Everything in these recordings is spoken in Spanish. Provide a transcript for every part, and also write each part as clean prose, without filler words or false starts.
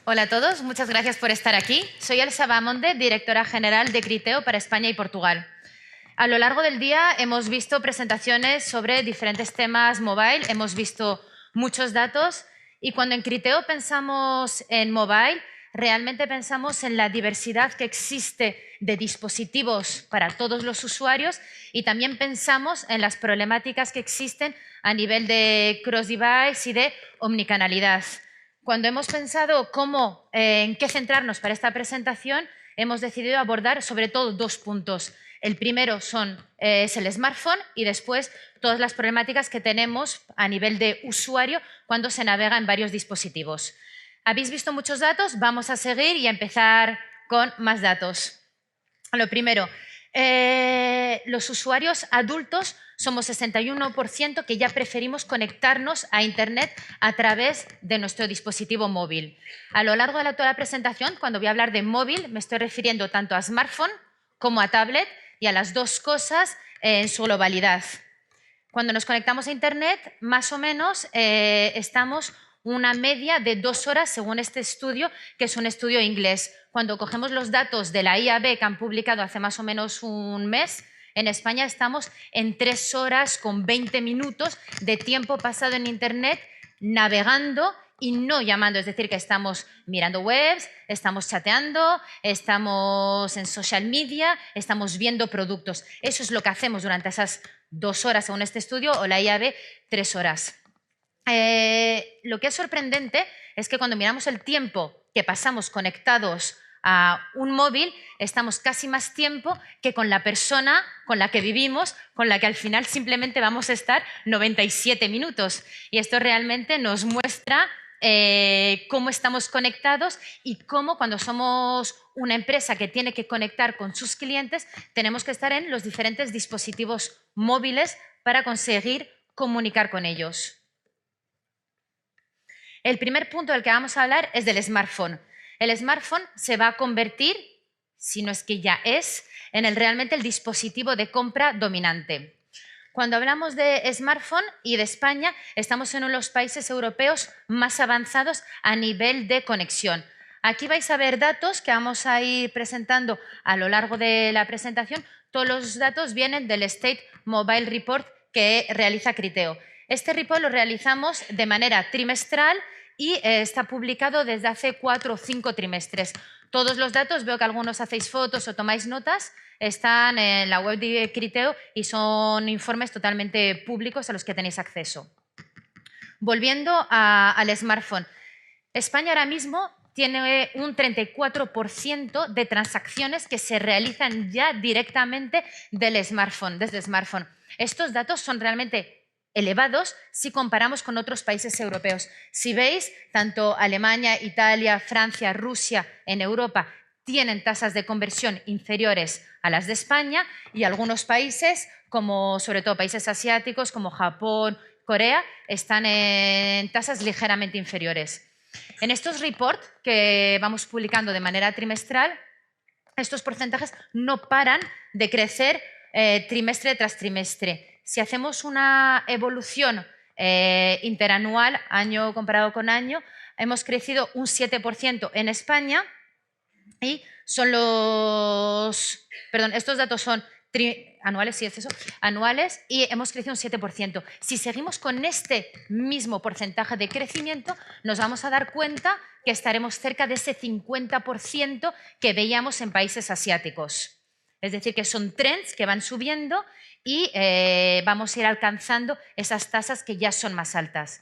Hola a todos, muchas gracias por estar aquí. Soy Elsa Bamonde, directora general de Criteo para España y Portugal. A lo largo del día hemos visto presentaciones sobre diferentes temas mobile, hemos visto muchos datos y cuando en Criteo pensamos en mobile, realmente pensamos en la diversidad que existe de dispositivos para todos los usuarios y también pensamos en las problemáticas que existen a nivel de cross-device y de omnicanalidad. Cuando hemos pensado en qué centrarnos para esta presentación, hemos decidido abordar sobre todo dos puntos. El primero es el smartphone y después todas las problemáticas que tenemos a nivel de usuario cuando se navega en varios dispositivos. ¿Habéis visto muchos datos? Vamos a seguir y a empezar con más datos. Lo primero, los usuarios adultos somos 61% que ya preferimos conectarnos a Internet a través de nuestro dispositivo móvil. A lo largo de toda la presentación, cuando voy a hablar de móvil, me estoy refiriendo tanto a smartphone como a tablet y a las dos cosas en su globalidad. Cuando nos conectamos a Internet, más o menos estamos una media de 2 horas según este estudio, que es un estudio inglés. Cuando cogemos los datos de la IAB que han publicado hace más o menos un mes, en España estamos en 3 horas con 20 minutos de tiempo pasado en Internet navegando y no llamando, es decir, que estamos mirando webs, estamos chateando, estamos en social media, estamos viendo productos. Eso es lo que hacemos durante esas 2 horas según este estudio o la IAB 3 horas. Lo que es sorprendente es que cuando miramos el tiempo que pasamos conectados a un móvil, estamos casi más tiempo que con la persona con la que vivimos, con la que al final simplemente vamos a estar 97 minutos. Y esto realmente nos muestra cómo estamos conectados y cómo cuando somos una empresa que tiene que conectar con sus clientes, tenemos que estar en los diferentes dispositivos móviles para conseguir comunicar con ellos. El primer punto del que vamos a hablar es del smartphone. El smartphone se va a convertir, si no es que ya es, en realmente el dispositivo de compra dominante. Cuando hablamos de smartphone y de España, estamos en uno de los países europeos más avanzados a nivel de conexión. Aquí vais a ver datos que vamos a ir presentando a lo largo de la presentación. Todos los datos vienen del State Mobile Report que realiza Criteo. Este report lo realizamos de manera trimestral y está publicado desde hace 4 o 5 trimestres. Todos los datos, veo que algunos hacéis fotos o tomáis notas, están en la web de Criteo y son informes totalmente públicos a los que tenéis acceso. Volviendo al smartphone. España ahora mismo tiene un 34% de transacciones que se realizan ya directamente desde el smartphone. Estos datos son realmente elevados si comparamos con otros países europeos. Si veis, tanto Alemania, Italia, Francia, Rusia en Europa tienen tasas de conversión inferiores a las de España y algunos países, como sobre todo países asiáticos como Japón, Corea, están en tasas ligeramente inferiores. En estos reports que vamos publicando de manera trimestral, estos porcentajes no paran de crecer trimestre tras trimestre. Si hacemos una evolución interanual, año comparado con año, hemos crecido un 7% en España y estos datos son anuales, sí es eso, anuales, y hemos crecido un 7%. Si seguimos con este mismo porcentaje de crecimiento, nos vamos a dar cuenta que estaremos cerca de ese 50% que veíamos en países asiáticos. Es decir, que son trends que van subiendo y vamos a ir alcanzando esas tasas que ya son más altas.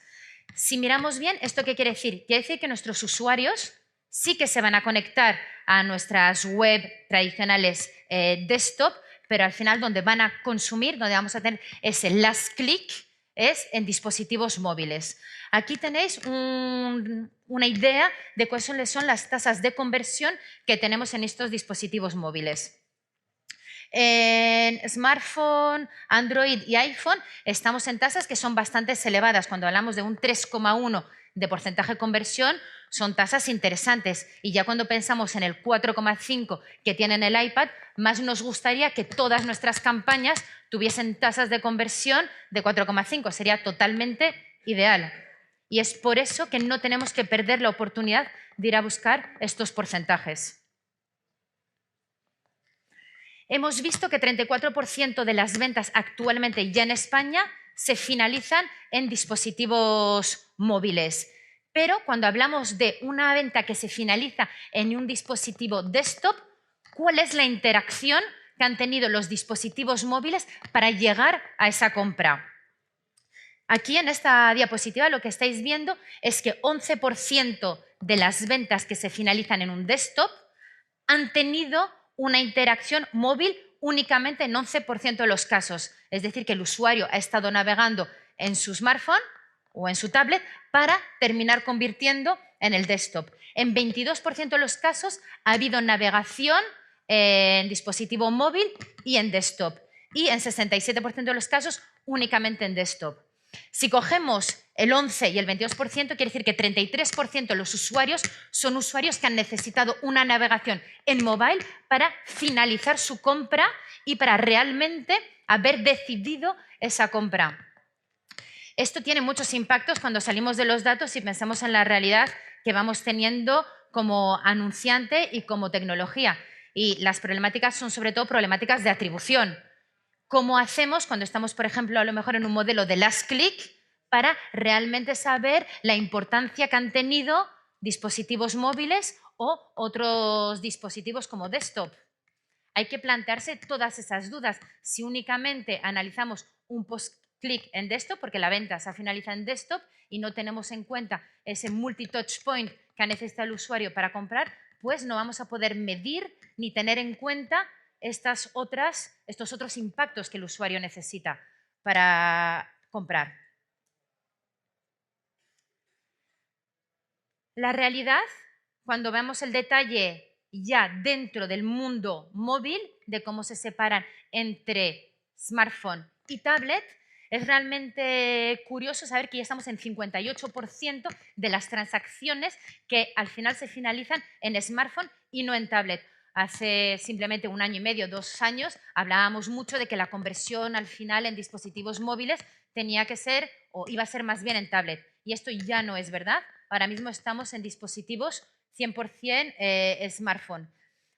Si miramos bien, ¿esto qué quiere decir? Quiere decir que nuestros usuarios sí que se van a conectar a nuestras web tradicionales desktop, pero al final donde van a consumir, donde vamos a tener ese last click, es en dispositivos móviles. Aquí tenéis una idea de cuáles son las tasas de conversión que tenemos en estos dispositivos móviles. En smartphone, Android y iPhone estamos en tasas que son bastante elevadas. Cuando hablamos de un 3,1 de porcentaje de conversión, son tasas interesantes. Y ya cuando pensamos en el 4,5 que tiene en el iPad, más nos gustaría que todas nuestras campañas tuviesen tasas de conversión de 4,5. Sería totalmente ideal. Y es por eso que no tenemos que perder la oportunidad de ir a buscar estos porcentajes. Hemos visto que 34% de las ventas actualmente ya en España se finalizan en dispositivos móviles. Pero cuando hablamos de una venta que se finaliza en un dispositivo desktop, ¿cuál es la interacción que han tenido los dispositivos móviles para llegar a esa compra? Aquí en esta diapositiva lo que estáis viendo es que 11% de las ventas que se finalizan en un desktop han tenido una interacción móvil únicamente en 11% de los casos. Es decir, que el usuario ha estado navegando en su smartphone o en su tablet para terminar convirtiendo en el desktop. En 22% de los casos ha habido navegación en dispositivo móvil y en desktop. Y en 67% de los casos únicamente en desktop. Si cogemos el 11 y el 22%, quiere decir que 33% de los usuarios son usuarios que han necesitado una navegación en mobile para finalizar su compra y para realmente haber decidido esa compra. Esto tiene muchos impactos cuando salimos de los datos y pensamos en la realidad que vamos teniendo como anunciante y como tecnología. Y las problemáticas son sobre todo problemáticas de atribución. ¿Cómo hacemos cuando estamos, por ejemplo, a lo mejor en un modelo de last click para realmente saber la importancia que han tenido dispositivos móviles o otros dispositivos como desktop? Hay que plantearse todas esas dudas. Si únicamente analizamos un post-click en desktop, porque la venta se finaliza en desktop y no tenemos en cuenta ese multi-touch point que necesita el usuario para comprar, pues no vamos a poder medir ni tener en cuenta estos otros impactos que el usuario necesita para comprar. La realidad, cuando vemos el detalle ya dentro del mundo móvil, de cómo se separan entre smartphone y tablet, es realmente curioso saber que ya estamos en 58% de las transacciones que al final se finalizan en smartphone y no en tablet. Hace simplemente 1 año y medio, 2 años, hablábamos mucho de que la conversión al final en dispositivos móviles tenía que ser o iba a ser más bien en tablet. Y esto ya no es verdad. Ahora mismo estamos en dispositivos 100% smartphone.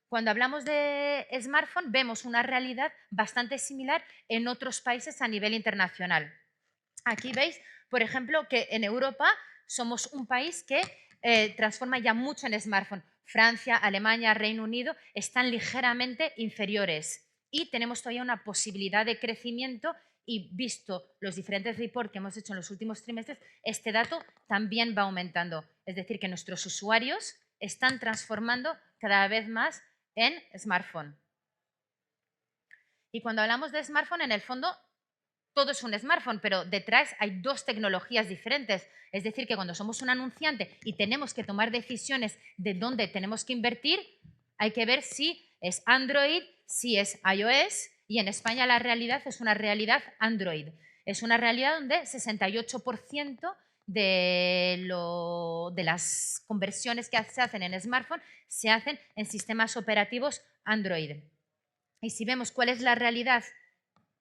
Cuando hablamos de smartphone vemos una realidad bastante similar en otros países a nivel internacional. Aquí veis, por ejemplo, que en Europa somos un país que transforma ya mucho en smartphone. Francia, Alemania, Reino Unido están ligeramente inferiores y tenemos todavía una posibilidad de crecimiento y visto los diferentes reports que hemos hecho en los últimos trimestres, este dato también va aumentando. Es decir, que nuestros usuarios están transformando cada vez más en smartphone. Y cuando hablamos de smartphone, en el fondo, todo es un smartphone, pero detrás hay 2 tecnologías diferentes. Es decir, que cuando somos un anunciante y tenemos que tomar decisiones de dónde tenemos que invertir, hay que ver si es Android, si es iOS, y en España la realidad es una realidad Android. Es una realidad donde 68% de las conversiones que se hacen en smartphone se hacen en sistemas operativos Android. Y si vemos cuál es la realidad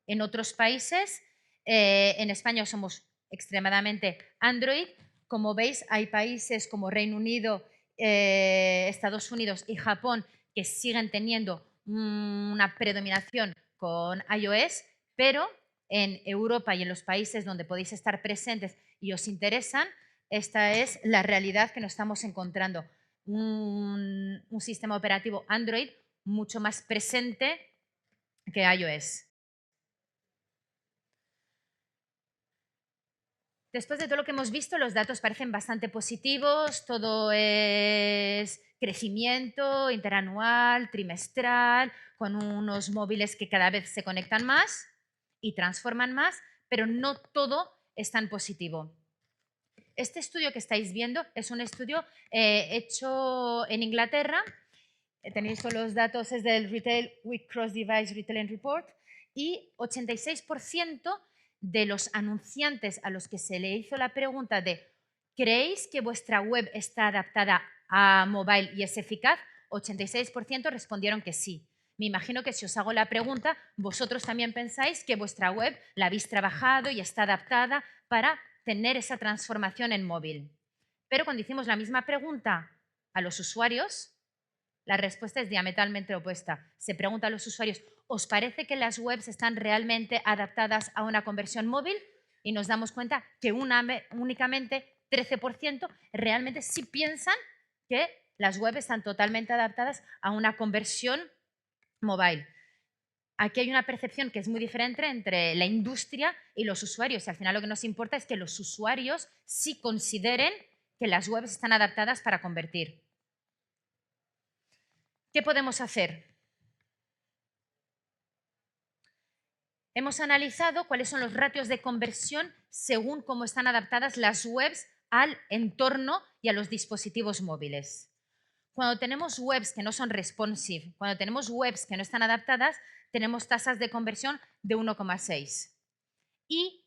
en otros países, en España somos extremadamente Android. Como veis, hay países como Reino Unido, Estados Unidos y Japón que siguen teniendo una predominación con iOS, pero en Europa y en los países donde podéis estar presentes y os interesan, esta es la realidad que nos estamos encontrando. Un sistema operativo Android mucho más presente que iOS. Después de todo lo que hemos visto, los datos parecen bastante positivos, todo es crecimiento interanual, trimestral, con unos móviles que cada vez se conectan más y transforman más, pero no todo es tan positivo. Este estudio que estáis viendo es un estudio hecho en Inglaterra. Tenéis todos los datos, es del Retail with Cross Device Retailing Report, y 86% de los anunciantes a los que se le hizo la pregunta de ¿creéis que vuestra web está adaptada a mobile y es eficaz? 86% respondieron que sí. Me imagino que si os hago la pregunta, vosotros también pensáis que vuestra web la habéis trabajado y está adaptada para tener esa transformación en móvil. Pero cuando hicimos la misma pregunta a los usuarios, la respuesta es diametralmente opuesta. Se pregunta a los usuarios, ¿os parece que las webs están realmente adaptadas a una conversión móvil? Y nos damos cuenta que únicamente 13% realmente sí piensan que las webs están totalmente adaptadas a una conversión mobile. Aquí hay una percepción que es muy diferente entre la industria y los usuarios. Y al final lo que nos importa es que los usuarios sí consideren que las webs están adaptadas para convertir. ¿Qué podemos hacer? Hemos analizado cuáles son los ratios de conversión según cómo están adaptadas las webs al entorno y a los dispositivos móviles. Cuando tenemos webs que no son responsive, cuando tenemos webs que no están adaptadas, tenemos tasas de conversión de 1,6. Y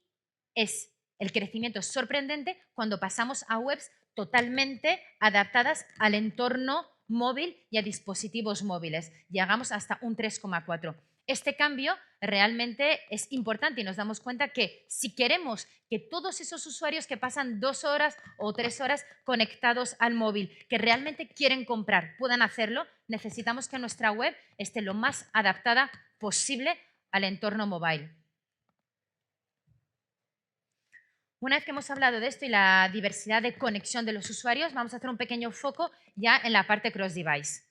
el crecimiento es sorprendente cuando pasamos a webs totalmente adaptadas al entorno móvil y a dispositivos móviles. Llegamos hasta un 3,4. Este cambio realmente es importante y nos damos cuenta que si queremos que todos esos usuarios que pasan 2 horas o 3 horas conectados al móvil, que realmente quieren comprar, puedan hacerlo, necesitamos que nuestra web esté lo más adaptada posible al entorno mobile. Una vez que hemos hablado de esto y la diversidad de conexión de los usuarios, vamos a hacer un pequeño foco ya en la parte cross-device.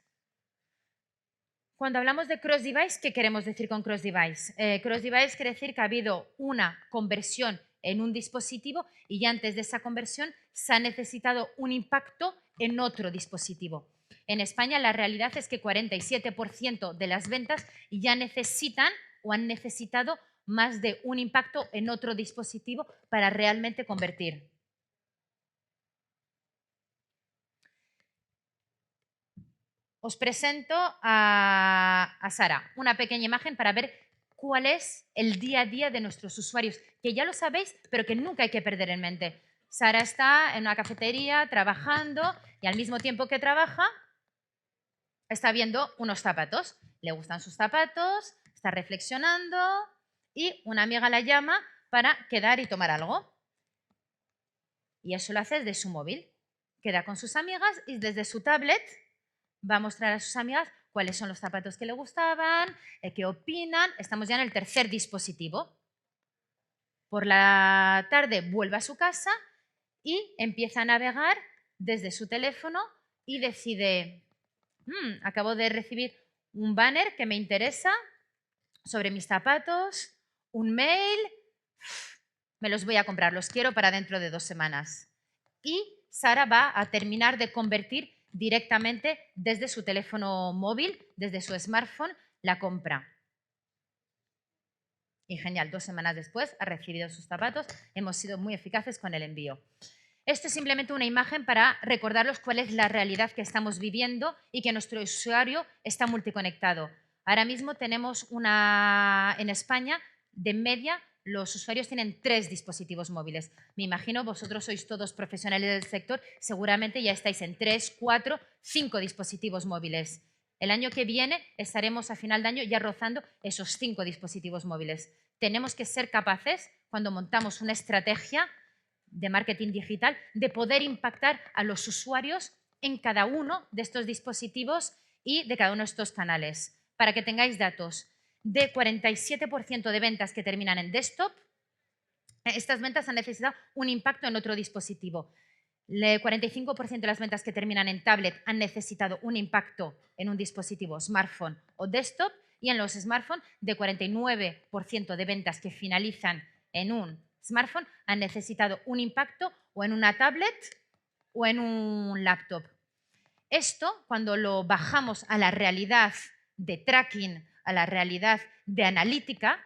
Cuando hablamos de cross-device, ¿qué queremos decir con cross-device? Cross-device quiere decir que ha habido una conversión en un dispositivo y antes de esa conversión se ha necesitado un impacto en otro dispositivo. En España la realidad es que 47% de las ventas ya necesitan o han necesitado más de un impacto en otro dispositivo para realmente convertir. Os presento a Sara, una pequeña imagen para ver cuál es el día a día de nuestros usuarios, que ya lo sabéis, pero que nunca hay que perder en mente. Sara está en una cafetería trabajando y al mismo tiempo que trabaja está viendo unos zapatos. Le gustan sus zapatos, está reflexionando y una amiga la llama para quedar y tomar algo. Y eso lo hace desde su móvil. Queda con sus amigas y desde su tablet va a mostrar a sus amigas cuáles son los zapatos que le gustaban, qué opinan. Estamos ya en el tercer dispositivo. Por la tarde vuelve a su casa y empieza a navegar desde su teléfono y decide, acabo de recibir un banner que me interesa sobre mis zapatos, un mail, me los voy a comprar, los quiero para dentro de 2 semanas. Y Sara va a terminar de convertir directamente desde su teléfono móvil, desde su smartphone, la compra. Y genial, 2 semanas después ha recibido sus zapatos, hemos sido muy eficaces con el envío. Esto es simplemente una imagen para recordaros cuál es la realidad que estamos viviendo y que nuestro usuario está multiconectado. Ahora mismo tenemos en España, de media, los usuarios tienen 3 dispositivos móviles. Me imagino, vosotros sois todos profesionales del sector, seguramente ya estáis en 3, 4, 5 dispositivos móviles. El año que viene estaremos a final de año ya rozando esos 5 dispositivos móviles. Tenemos que ser capaces, cuando montamos una estrategia de marketing digital, de poder impactar a los usuarios en cada uno de estos dispositivos y de cada uno de estos canales. Para que tengáis datos, de 47% de ventas que terminan en desktop, estas ventas han necesitado un impacto en otro dispositivo. El 45% de las ventas que terminan en tablet han necesitado un impacto en un dispositivo smartphone o desktop y en los smartphones de 49% de ventas que finalizan en un smartphone han necesitado un impacto o en una tablet o en un laptop. Esto, cuando lo bajamos a la realidad de tracking, a la realidad de analítica,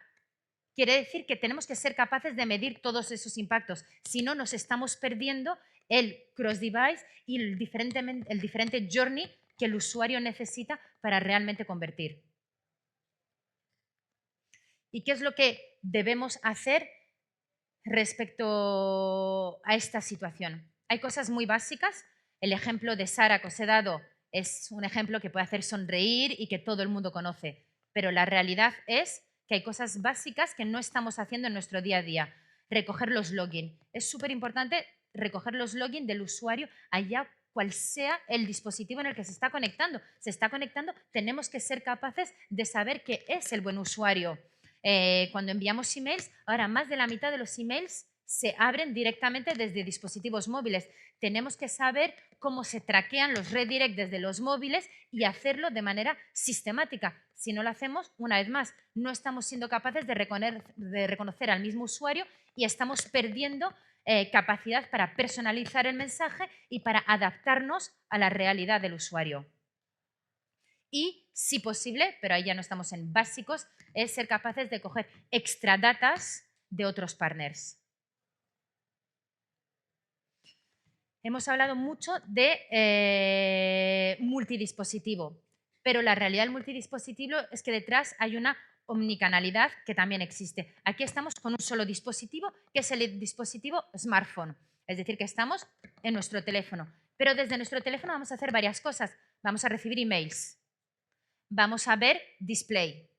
quiere decir que tenemos que ser capaces de medir todos esos impactos. Si no, nos estamos perdiendo el cross-device y el diferente journey que el usuario necesita para realmente convertir. ¿Y qué es lo que debemos hacer respecto a esta situación? Hay cosas muy básicas. El ejemplo de Sara que os he dado es un ejemplo que puede hacer sonreír y que todo el mundo conoce, pero la realidad es que hay cosas básicas que no estamos haciendo en nuestro día a día. recoger los login. Es súper importante recoger los login del usuario allá cual sea el dispositivo en el que se está conectando. Se está conectando, tenemos que ser capaces de saber que es el buen usuario. Cuando enviamos emails, ahora más de la mitad de los emails se abren directamente desde dispositivos móviles. Tenemos que saber cómo se traquean los redirect desde los móviles y hacerlo de manera sistemática. Si no lo hacemos, una vez más, no estamos siendo capaces de reconocer al mismo usuario y estamos perdiendo capacidad para personalizar el mensaje y para adaptarnos a la realidad del usuario. Y, si posible, pero ahí ya no estamos en básicos, es ser capaces de coger extra datas de otros partners. Hemos hablado mucho de multidispositivo, pero la realidad del multidispositivo es que detrás hay una omnicanalidad que también existe. Aquí estamos con un solo dispositivo, que es el dispositivo smartphone, es decir, que estamos en nuestro teléfono. Pero desde nuestro teléfono vamos a hacer varias cosas. Vamos a recibir emails, vamos a ver display,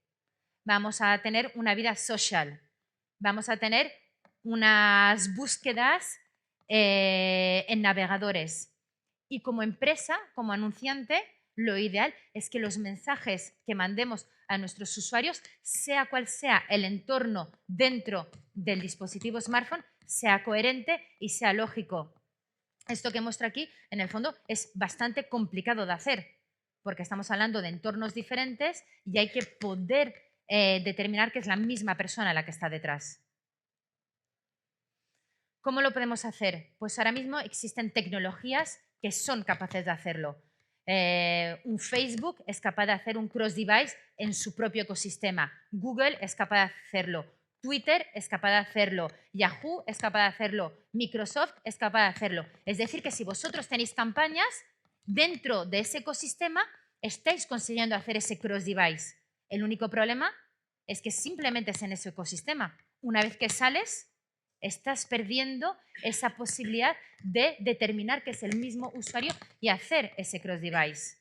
vamos a tener una vida social, vamos a tener unas búsquedas en navegadores. Y como empresa, como anunciante, lo ideal es que los mensajes que mandemos a nuestros usuarios, sea cual sea el entorno dentro del dispositivo smartphone, sea coherente y sea lógico. Esto que muestro aquí, en el fondo, es bastante complicado de hacer, porque estamos hablando de entornos diferentes y hay que poder determinar que es la misma persona la que está detrás. ¿Cómo lo podemos hacer? Pues ahora mismo existen tecnologías que son capaces de hacerlo. Un Facebook es capaz de hacer un cross-device en su propio ecosistema. Google es capaz de hacerlo. Twitter es capaz de hacerlo. Yahoo es capaz de hacerlo. Microsoft es capaz de hacerlo. Es decir, que si vosotros tenéis campañas, dentro de ese ecosistema estáis consiguiendo hacer ese cross-device. El único problema es que simplemente es en ese ecosistema. Una vez que sales, estás perdiendo esa posibilidad de determinar que es el mismo usuario y hacer ese cross-device.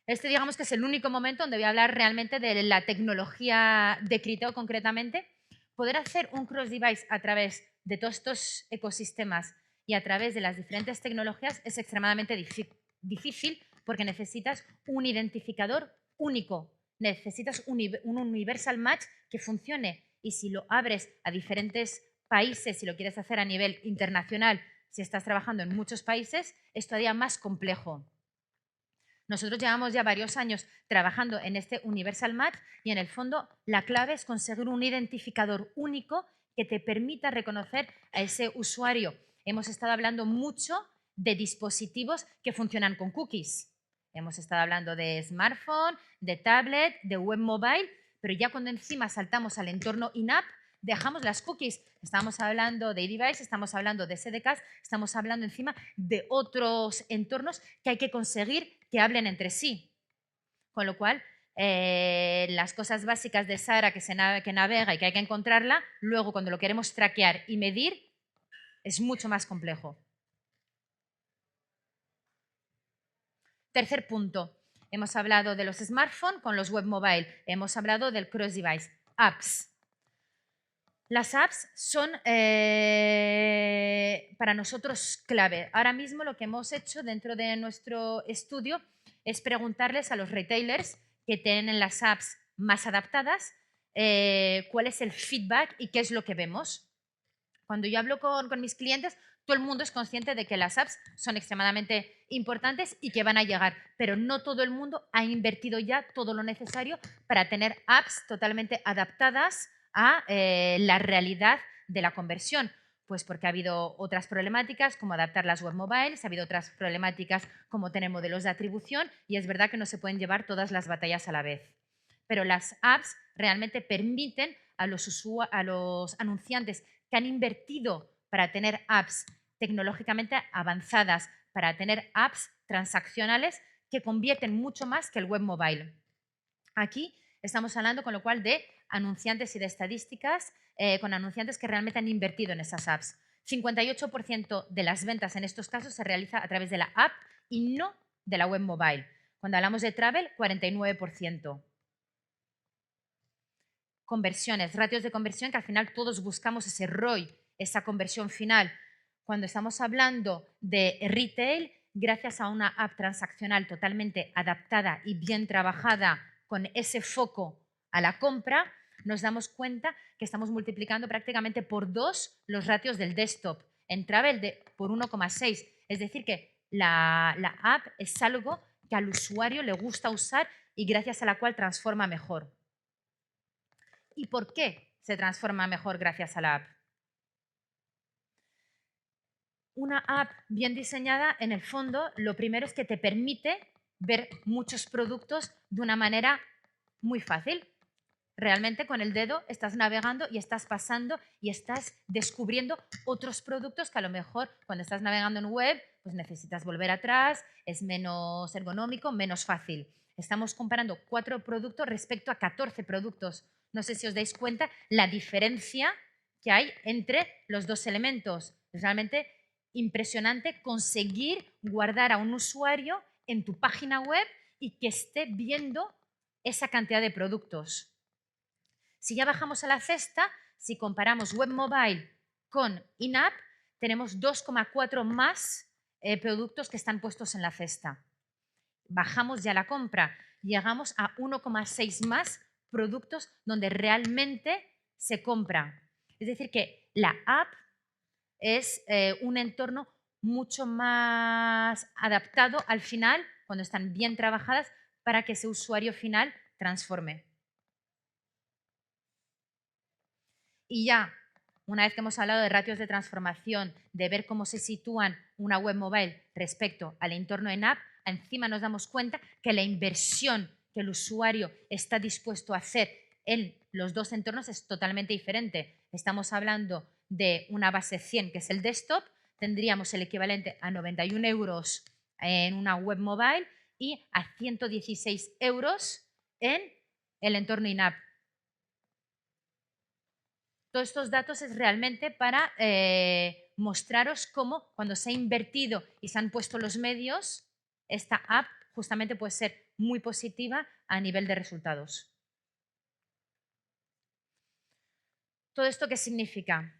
Este, digamos que es el único momento donde voy a hablar realmente de la tecnología de Criteo concretamente. Poder hacer un cross-device a través de todos estos ecosistemas y a través de las diferentes tecnologías es extremadamente difícil porque necesitas un identificador único, necesitas un universal match que funcione. Y si lo abres a diferentes países, si lo quieres hacer a nivel internacional, si estás trabajando en muchos países, es todavía más complejo. Nosotros llevamos ya varios años trabajando en este Universal Match y en el fondo la clave es conseguir un identificador único que te permita reconocer a ese usuario. Hemos estado hablando mucho de dispositivos que funcionan con cookies. Hemos estado hablando de smartphone, de tablet, de web mobile, pero ya cuando encima saltamos al entorno in-app, dejamos las cookies. Estamos hablando de device, estamos hablando de SDKs, estamos hablando encima de otros entornos que hay que conseguir que hablen entre sí. Con lo cual, las cosas básicas de Sara que navega y que hay que encontrarla, luego cuando lo queremos traquear y medir, es mucho más complejo. Tercer punto. Hemos hablado de los smartphones con los web mobile. Hemos hablado del cross-device. Apps. Las apps son para nosotros clave. Ahora mismo lo que hemos hecho dentro de nuestro estudio es preguntarles a los retailers que tienen las apps más adaptadas cuál es el feedback y qué es lo que vemos. Cuando yo hablo con mis clientes, todo el mundo es consciente de que las apps son extremadamente importantes y que van a llegar, pero no todo el mundo ha invertido ya todo lo necesario para tener apps totalmente adaptadas a la realidad de la conversión. Pues porque ha habido otras problemáticas como adaptar las web mobiles, ha habido otras problemáticas como tener modelos de atribución y es verdad que no se pueden llevar todas las batallas a la vez. Pero las apps realmente permiten a los anunciantes que han invertido para tener apps tecnológicamente avanzadas, para tener apps transaccionales que convierten mucho más que el web mobile. Aquí estamos hablando, con lo cual, de anunciantes y de estadísticas con anunciantes que realmente han invertido en esas apps. 58% de las ventas en estos casos se realiza a través de la app y no de la web mobile. Cuando hablamos de travel, 49%. conversiones, ratios de conversión, que al final todos buscamos ese ROI, esa conversión final. Cuando estamos hablando de retail, gracias a una app transaccional totalmente adaptada y bien trabajada con ese foco a la compra, nos damos cuenta que estamos multiplicando prácticamente por 2 los ratios del desktop. En Travel por 1,6. Es decir, que la app es algo que al usuario le gusta usar y gracias a la cual transforma mejor. ¿Y por qué se transforma mejor gracias a la app? Una app bien diseñada, en el fondo, lo primero es que te permite ver muchos productos de una manera muy fácil. Realmente con el dedo estás navegando y estás pasando y estás descubriendo otros productos que a lo mejor cuando estás navegando en web pues necesitas volver atrás, es menos ergonómico, menos fácil. Estamos comparando 4 productos respecto a 14 productos. No sé si os dais cuenta la diferencia que hay entre los dos elementos. Es realmente impresionante conseguir guardar a un usuario en tu página web y que esté viendo esa cantidad de productos. Si ya bajamos a la cesta, si comparamos web mobile con in-app, tenemos 2,4 más productos que están puestos en la cesta. Bajamos ya la compra, llegamos a 1,6 más productos donde realmente se compra. Es decir, que la app es un entorno mucho más adaptado al final, cuando están bien trabajadas, para que ese usuario final transforme. Y ya, una vez que hemos hablado de ratios de transformación, de ver cómo se sitúan una web mobile respecto al entorno en app, encima nos damos cuenta que la inversión que el usuario está dispuesto a hacer en los dos entornos es totalmente diferente. Estamos hablando de una base 100, que es el desktop, tendríamos el equivalente a 91 euros en una web mobile y a 116 euros en el entorno in-app. Todos estos datos es realmente para mostraros cómo cuando se ha invertido y se han puesto los medios, esta app justamente puede ser muy positiva a nivel de resultados. ¿Todo esto qué significa?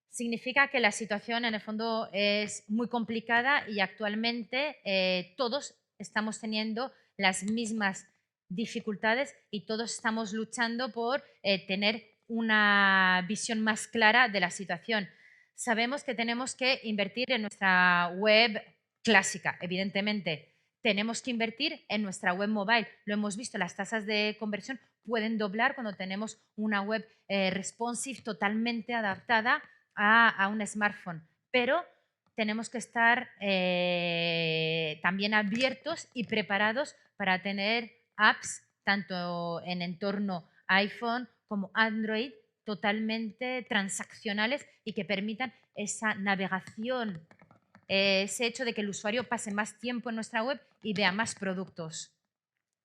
Significa que la situación en el fondo es muy complicada y actualmente todos estamos teniendo las mismas dificultades y todos estamos luchando por tener una visión más clara de la situación. Sabemos que tenemos que invertir en nuestra web clásica, evidentemente. Tenemos que invertir en nuestra web mobile. Lo hemos visto, las tasas de conversión pueden doblar cuando tenemos una web responsive totalmente adaptada a un smartphone. Pero tenemos que estar también abiertos y preparados para tener apps tanto en entorno iPhone como Android totalmente transaccionales y que permitan esa navegación, ese hecho de que el usuario pase más tiempo en nuestra web y vea más productos.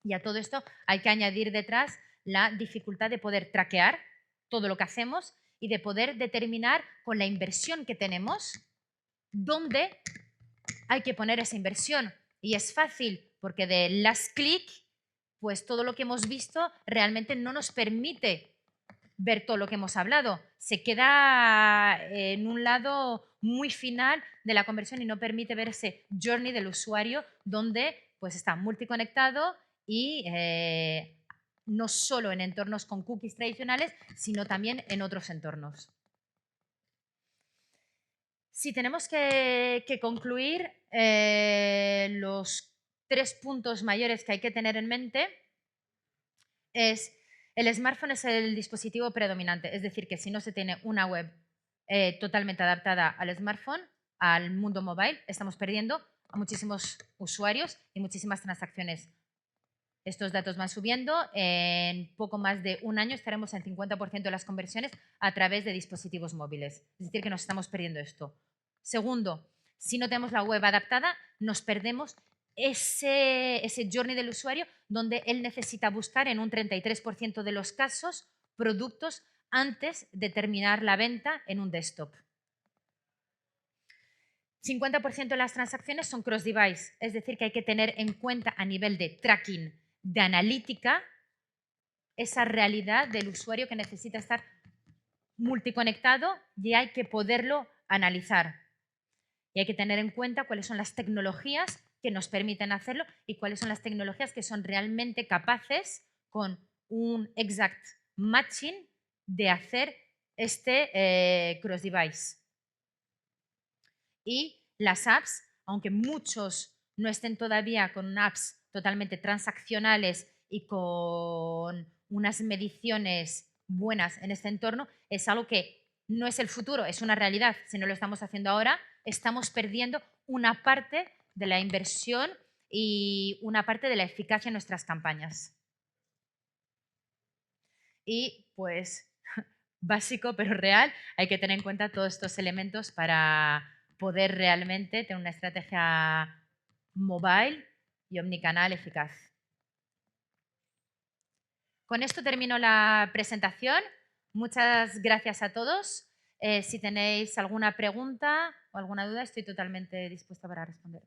Y a todo esto hay que añadir detrás la dificultad de poder traquear todo lo que hacemos y de poder determinar con la inversión que tenemos dónde hay que poner esa inversión. Y es fácil porque de last click, pues todo lo que hemos visto realmente no nos permite ver todo lo que hemos hablado. Se queda en un lado muy final de la conversión y no permite ver ese journey del usuario donde pues está multiconectado y no solo en entornos con cookies tradicionales, sino también en otros entornos. Si tenemos que concluir, los 3 puntos mayores que hay que tener en mente es el smartphone es el dispositivo predominante, es decir, que si no se tiene una web totalmente adaptada al smartphone, al mundo mobile, estamos perdiendo a muchísimos usuarios y muchísimas transacciones. Estos datos van subiendo. En poco más de un año estaremos en 50% de las conversiones a través de dispositivos móviles. Es decir, que nos estamos perdiendo esto. Segundo, si no tenemos la web adaptada, nos perdemos ese journey del usuario donde él necesita buscar en un 33% de los casos productos antes de terminar la venta en un desktop. 50% de las transacciones son cross-device, es decir, que hay que tener en cuenta a nivel de tracking, de analítica, esa realidad del usuario que necesita estar multiconectado y hay que poderlo analizar. Y hay que tener en cuenta cuáles son las tecnologías que nos permiten hacerlo y cuáles son las tecnologías que son realmente capaces con un exact matching de hacer este cross-device. Y las apps, aunque muchos no estén todavía con apps totalmente transaccionales y con unas mediciones buenas en este entorno, es algo que no es el futuro, es una realidad. Si no lo estamos haciendo ahora, estamos perdiendo una parte de la inversión y una parte de la eficacia en nuestras campañas. Y pues, básico pero real, hay que tener en cuenta todos estos elementos para poder realmente tener una estrategia mobile y omnicanal eficaz. Con esto termino la presentación. Muchas gracias a todos. Si tenéis alguna pregunta o alguna duda, estoy totalmente dispuesta para responder.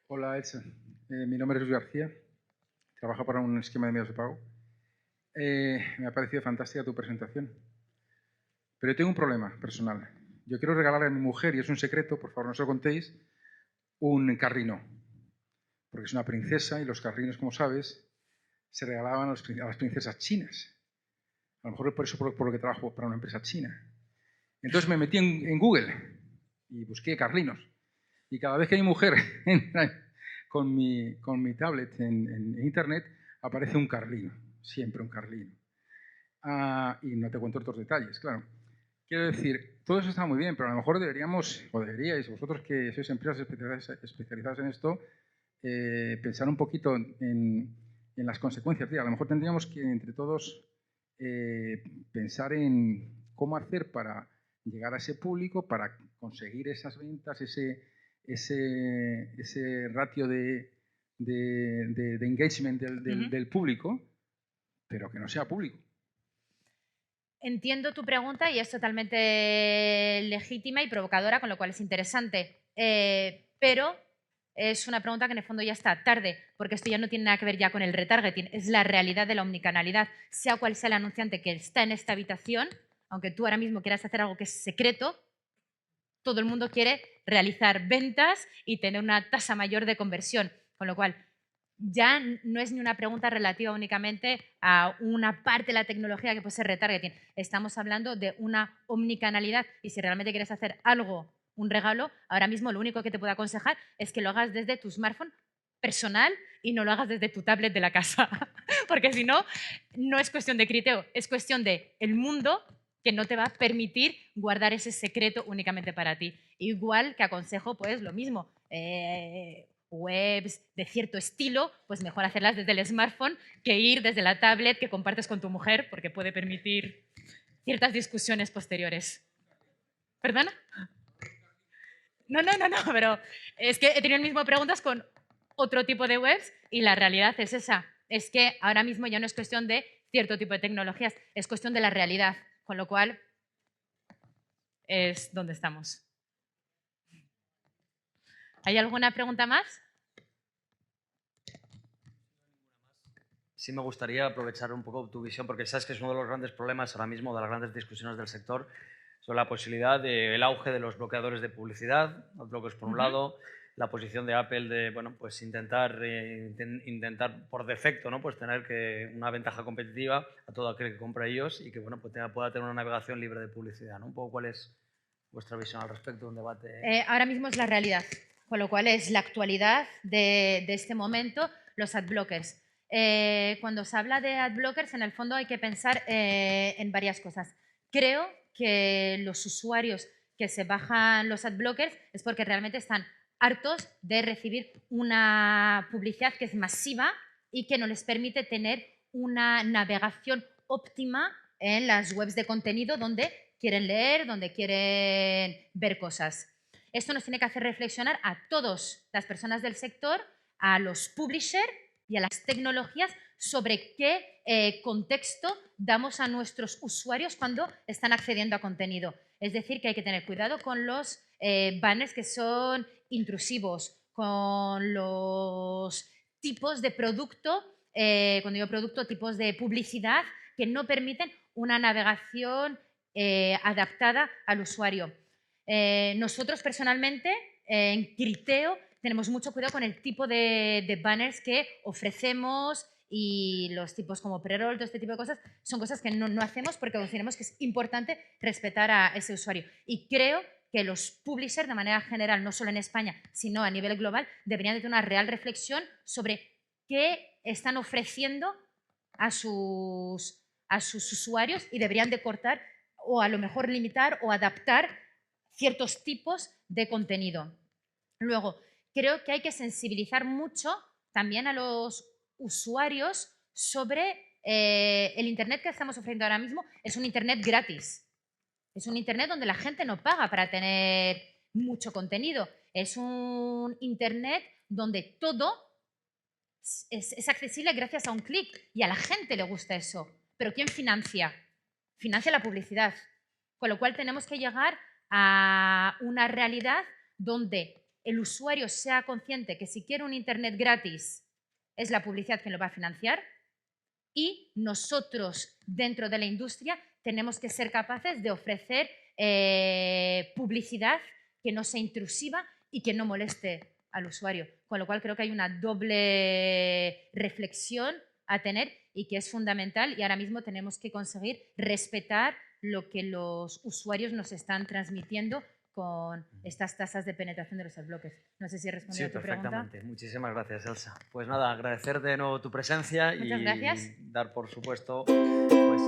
Hola, Elsa. Mi nombre es Luis García. Trabajo para un esquema de medios de pago. Me ha parecido fantástica tu presentación. Pero yo tengo un problema personal. Yo quiero regalarle a mi mujer, y es un secreto, por favor no se lo contéis, un carrino. Porque es una princesa y los carrinos, como sabes, se regalaban a las princesas chinas. A lo mejor es por eso por lo que trabajo para una empresa china. Entonces me metí en Google y busqué carlinos. Y cada vez que mi mujer entra con mi tablet en Internet, aparece un carlino, siempre un carlino. Y no te cuento otros detalles, claro. Quiero decir, todo eso está muy bien, pero a lo mejor deberíamos, o deberíais, vosotros que sois empresas especializadas en esto, pensar un poquito en las consecuencias. A lo mejor tendríamos que, entre todos, pensar en cómo hacer para llegar a ese público, para conseguir esas ventas, ese ratio de engagement del público, pero que no sea público. Entiendo tu pregunta y es totalmente legítima y provocadora, con lo cual es interesante. Pero es una pregunta que en el fondo ya está tarde, porque esto ya no tiene nada que ver ya con el retargeting, es la realidad de la omnicanalidad. Sea cual sea el anunciante que está en esta habitación, aunque tú ahora mismo quieras hacer algo que es secreto, todo el mundo quiere realizar ventas y tener una tasa mayor de conversión, con lo cual ya no es ni una pregunta relativa únicamente a una parte de la tecnología que puede ser retargeting. Estamos hablando de una omnicanalidad y si realmente quieres hacer algo, un regalo, ahora mismo lo único que te puedo aconsejar es que lo hagas desde tu smartphone personal y no lo hagas desde tu tablet de la casa. Porque si no, no es cuestión de Criteo, es cuestión de el mundo que no te va a permitir guardar ese secreto únicamente para ti. Igual que aconsejo, pues lo mismo, webs de cierto estilo, pues mejor hacerlas desde el smartphone que ir desde la tablet que compartes con tu mujer, porque puede permitir ciertas discusiones posteriores. ¿Perdona? No, pero es que he tenido el mismo preguntas con otro tipo de webs y la realidad es esa. Es que ahora mismo ya no es cuestión de cierto tipo de tecnologías, es cuestión de la realidad, con lo cual es donde estamos. ¿Hay alguna pregunta más? Sí me gustaría aprovechar un poco tu visión, porque sabes que es uno de los grandes problemas ahora mismo, de las grandes discusiones del sector, sobre la posibilidad del auge de los bloqueadores de publicidad, bloques por un lado, la posición de Apple de bueno, pues intentar por defecto, ¿no? Pues tener una ventaja competitiva a todo aquel que compre ellos y que bueno, pues pueda tener una navegación libre de publicidad, ¿no? Un poco cuál es vuestra visión al respecto de un debate. Ahora mismo es la realidad, con lo cual es la actualidad de este momento, los adblockers. Cuando se habla de adblockers, en el fondo hay que pensar en varias cosas. Creo que los usuarios que se bajan los adblockers es porque realmente están hartos de recibir una publicidad que es masiva y que no les permite tener una navegación óptima en las webs de contenido donde quieren leer, donde quieren ver cosas. Esto nos tiene que hacer reflexionar a todas las personas del sector, a los publishers y a las tecnologías sobre qué contexto damos a nuestros usuarios cuando están accediendo a contenido. Es decir, que hay que tener cuidado con los banners que son intrusivos, con los tipos de producto, cuando digo producto, tipos de publicidad que no permiten una navegación adaptada al usuario. Nosotros personalmente en Criteo tenemos mucho cuidado con el tipo de banners que ofrecemos y los tipos como pre-roll, todo este tipo de cosas, son cosas que no hacemos porque consideramos que es importante respetar a ese usuario. Y creo que los publishers, de manera general, no solo en España, sino a nivel global, deberían de tener una real reflexión sobre qué están ofreciendo a sus usuarios y deberían de cortar o a lo mejor limitar o adaptar ciertos tipos de contenido. Luego, creo que hay que sensibilizar mucho también a los usuarios sobre el Internet que estamos ofreciendo ahora mismo. Es un Internet gratis. Es un Internet donde la gente no paga para tener mucho contenido. Es un Internet donde todo es accesible gracias a un clic y a la gente le gusta eso. Pero ¿quién financia? Financia la publicidad. Con lo cual tenemos que llegar a una realidad donde el usuario sea consciente que si quiere un Internet gratis es la publicidad quien lo va a financiar y nosotros dentro de la industria tenemos que ser capaces de ofrecer publicidad que no sea intrusiva y que no moleste al usuario. Con lo cual creo que hay una doble reflexión a tener y que es fundamental y ahora mismo tenemos que conseguir respetar lo que los usuarios nos están transmitiendo con estas tasas de penetración de los adblockers. No sé si he respondido a tu pregunta. Perfectamente. Muchísimas gracias, Elsa. Pues nada, agradecer de nuevo tu presencia. Muchas gracias. Dar por supuesto pues,